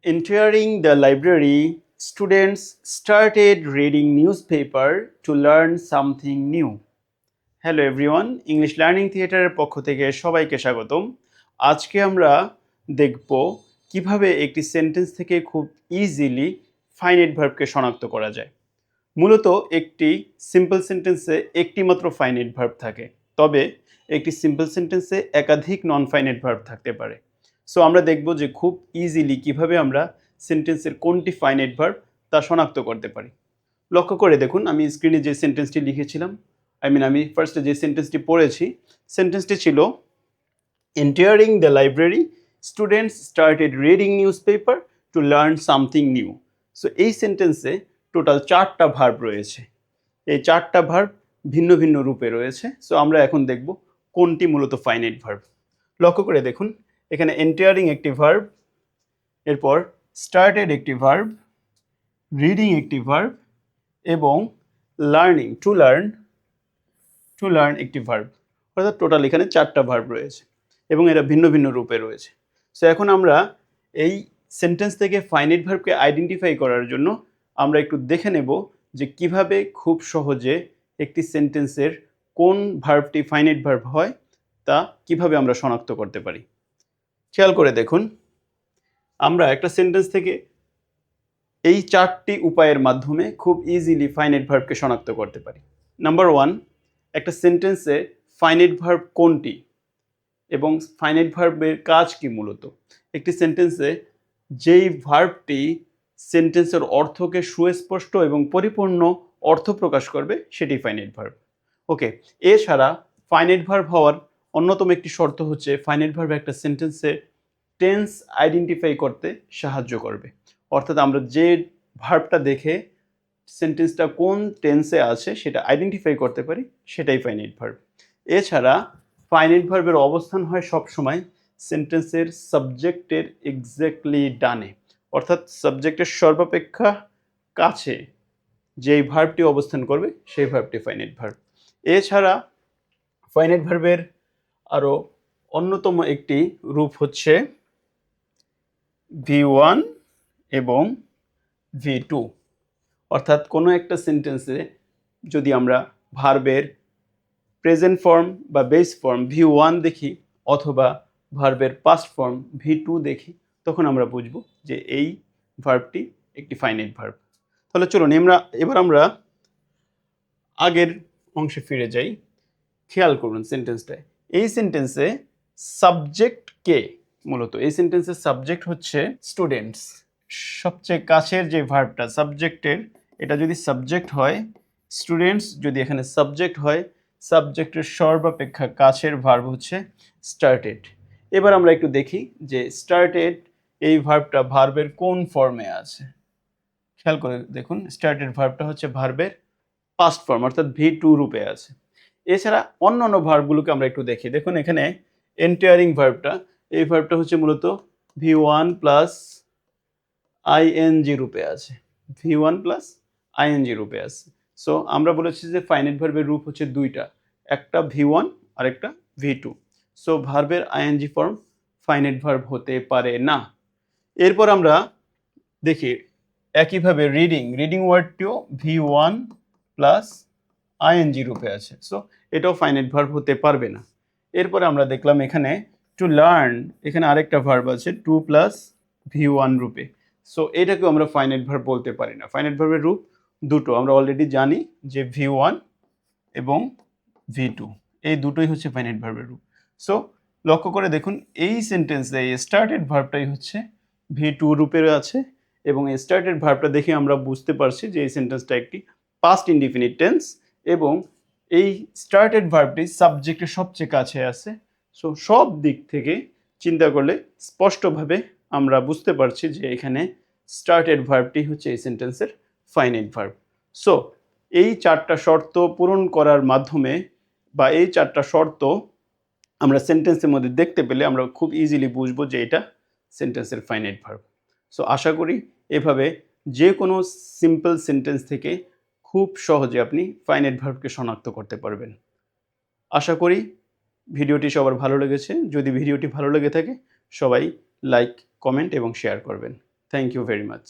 Entering the library, students started reading newspaper to learn something new. Hello everyone, English learning থিয়েটারের পক্ষ থেকে সবাইকে স্বাগতম। আজকে আমরা দেখব কিভাবে একটি সেন্টেন্স থেকে খুব ইজিলি ফাইনাইট ভার্বকে শনাক্ত করা যায়। মূলত একটি সিম্পল সেন্টেন্সে একটি মাত্র ফাইনাইট ভার্ব থাকে, তবে একটি সিম্পল সেন্টেন্সে একাধিক নন ফাইনাইট ভার্ব থাকতে পারে। সো আমরা দেখব যে খুব ইজিলি কিভাবে আমরা সেন্টেন্সের কোনটি ফাইনাইট ভার্ব তা শনাক্ত করতে পারি। লক্ষ্য করে দেখুন, আমি স্ক্রিনে যে সেন্টেন্সটি লিখেছিলাম, আমি ফার্স্টে যে সেন্টেন্সটি পড়েছি, সেন্টেন্সটি ছিল entering the library students started reading newspaper to learn something new. So এই সেন্টেন্সে টোটাল 4টা ভার্ব রয়েছে। এই 4টা ভার্ব ভিন্ন ভিন্ন রূপে রয়েছে। সো আমরা এখন দেখব কোনটি মূলত ফাইনাইট ভার্ব। লক্ষ্য করে দেখুন, এখানে এন্টারিং একটি ভার্ব, এরপর স্টার্টেড একটি ভার্ব, রিডিং একটি ভার্ব এবং লার্নিং টু লার্ন একটি ভার্ব। অর্থাৎ টোটাল এখানে 4টা ভার্ব রয়েছে এবং এরা ভিন্ন ভিন্ন রূপে রয়েছে। সো এখন আমরা এই সেন্টেন্স থেকে ফাইনাইট ভার্বকে আইডেন্টিফাই করার জন্য আমরা একটু দেখে নেব যে কিভাবে খুব সহজে একটি সেন্টেন্সের কোন ভার্বটি ফাইনাইট ভার্ব হয় তা কিভাবে আমরা শনাক্ত করতে পারি। খেয়াল করে দেখুন, আমরা একটা সেন্টেন্স থেকে এই 4টি উপায়ের মাধ্যমে খুব ইজিলি ফাইনাইট ভার্বকে শনাক্ত করতে পারি। নাম্বার 1, একটা সেন্টেন্সে ফাইনাইট ভার্ব কোনটি এবং ফাইনাইট ভার্বের কাজ কি। মূলত একটি সেন্টেন্সে যেই ভার্বটি সেন্টেন্সের অর্থকে সুস্পষ্ট এবং পরিপূর্ণ অর্থ প্রকাশ করবে সেটি ফাইনাইট ভার্ব। ওকে, এছাড়া ফাইনাইট ভার্ব হওয়ার অন্যতম একটি শর্ত হচ্ছে ফাইনাইট ভার্ব একটা সেন্টেন্সে টেন্স আইডেন্টিফাই করতে সাহায্য করবে। অর্থাৎ আমরা যে ভার্বটা দেখে সেন্টেন্সটা কোন টেন্সে আছে সেটা আইডেন্টিফাই করতে পারি, সেটাই ফাইনাইট ভার্ব। এছাড়া ফাইনাইট ভার্বের অবস্থান হয় সবসময় সেন্টেন্সের সাবজেক্টের এক্স্যাক্টলি ডানে, অর্থাৎ সাবজেক্টের সর্বাপেক্ষা কাছে যেই ভার্বটি অবস্থান করবে সেই ভার্বটি ফাইনাইট ভার্ব। এছাড়া ফাইনাইট ভার্বের আরও অন্যতম একটি রূপ হচ্ছে V1 এবং V2। অর্থাৎ কোনো একটা সেন্টেন্সে যদি আমরা ভার্বের প্রেজেন্ট ফর্ম বা বেস ফর্ম V1 দেখি অথবা ভার্বের পাস্ট ফর্ম V2 দেখি, তখন আমরা বুঝব যে এই ভার্বটি একটি ফাইনাইট ভার্ব। তাহলে চলুন এবার আমরা আগের অংশে ফিরে যাই। খেয়াল করুন সেন্টেন্সটায়, এই সেন্টেন্সে সাবজেক্ট কে। মূলত এই সাবজেক্টেন্সের সাবজেক্ট হচ্ছে স্টুডেন্টস। সবচেয়ে কাছের যে ভার্বটা সাবজেক্টের, এটা যদি সাবজেক্ট হয়, স্টুডেন্টস যদি এখানে সাবজেক্ট হয়, সাবজেক্টের সর্বাপেক্ষা কাছের ভার্ব হচ্ছে স্টার্টেড। এবার আমরা একটু দেখি যে স্টার্টেড এই ভার্বটা ভার্বের কোন ফর্মে আছে। খেয়াল করে দেখুন, স্টার্টেড ভার্বটা হচ্ছে ভার্বের পাস্ট ফর্ম, অর্থাৎ V2 রূপে আছে। এছাড়া অন্যান্য ভার্বগুলোকে আমরা একটু দেখি। দেখুন এখানে এন্টারিং ভার্বটা, এই ভার্বটা হচ্ছে মূলত V1 প্লাস ING রূপে আছে, V1 প্লাস ING রূপে আছে। সো আমরা বলেছি যে ফাইনাইট ভার্বের রূপ হচ্ছে দুইটা, একটা V1 আর একটা V2। সো ভার্বের ING ফর্ম ফাইনাইট ভার্ব হতে পারে না। এরপর আমরা দেখি একইভাবে রিডিং ওয়ার্ডটিও V1 প্লাস ING রূপে আছে। সো এটাও ফাইনাইট ভার্ব হতে পারবে না। এরপরে আমরা দেখলাম এখানে টু লার্ন, এখানে আরেকটা ভার্ব আছে 2 প্লাস V1 রূপে। সো এটাকেও আমরা ফাইনাইট ভার্ব বলতে পারি না। ফাইনাইট ভার্বের রূপ দুটো, আমরা অলরেডি জানি যে V1 এবং V2, এই দুটোই হচ্ছে ফাইনাইট ভার্বের রূপ। সো লক্ষ্য করে দেখুন, এই সেন্টেন্সে এই স্টার্টেড ভার্বটাই হচ্ছে V2 রূপের আছে এবং এই স্টার্টেড ভার্বটা দেখে আমরা বুঝতে পারছি যে এই সেন্টেন্সটা একটি পাস্ট ইনডিফিনিট টেন্স এবং এই স্টার্টেড ভার্বটি সাবজেক্টের সবচেয়ে কাছে আছে। সো সব দিক থেকে চিন্তা করলে স্পষ্টভাবে আমরা বুঝতে পারছি যে এখানে স্টার্টেড ভার্বটি হচ্ছে এই সেন্টেন্সের ফাইনাইট ভার্ব। সো এই 4টা শর্ত পূরণ করার মাধ্যমে বা এই 4টা শর্ত আমরা সেন্টেন্সের মধ্যে দেখতে পেলে আমরা খুব ইজিলি বুঝবো যে এটা সেন্টেন্সের ফাইনাইট ভার্ব। সো আশা করি এভাবে যে কোনো সিম্পল সেন্টেন্স থেকে খুব সহজে আপনি ফাইনাইট ভার্বকে শনাক্ত করতে পারবেন। আশা করি ভিডিওটি সবার ভালো লেগেছে। যদি ভিডিওটি ভালো লেগে থাকে সবাই লাইক, কমেন্ট এবং শেয়ার করবেন। Thank you very much.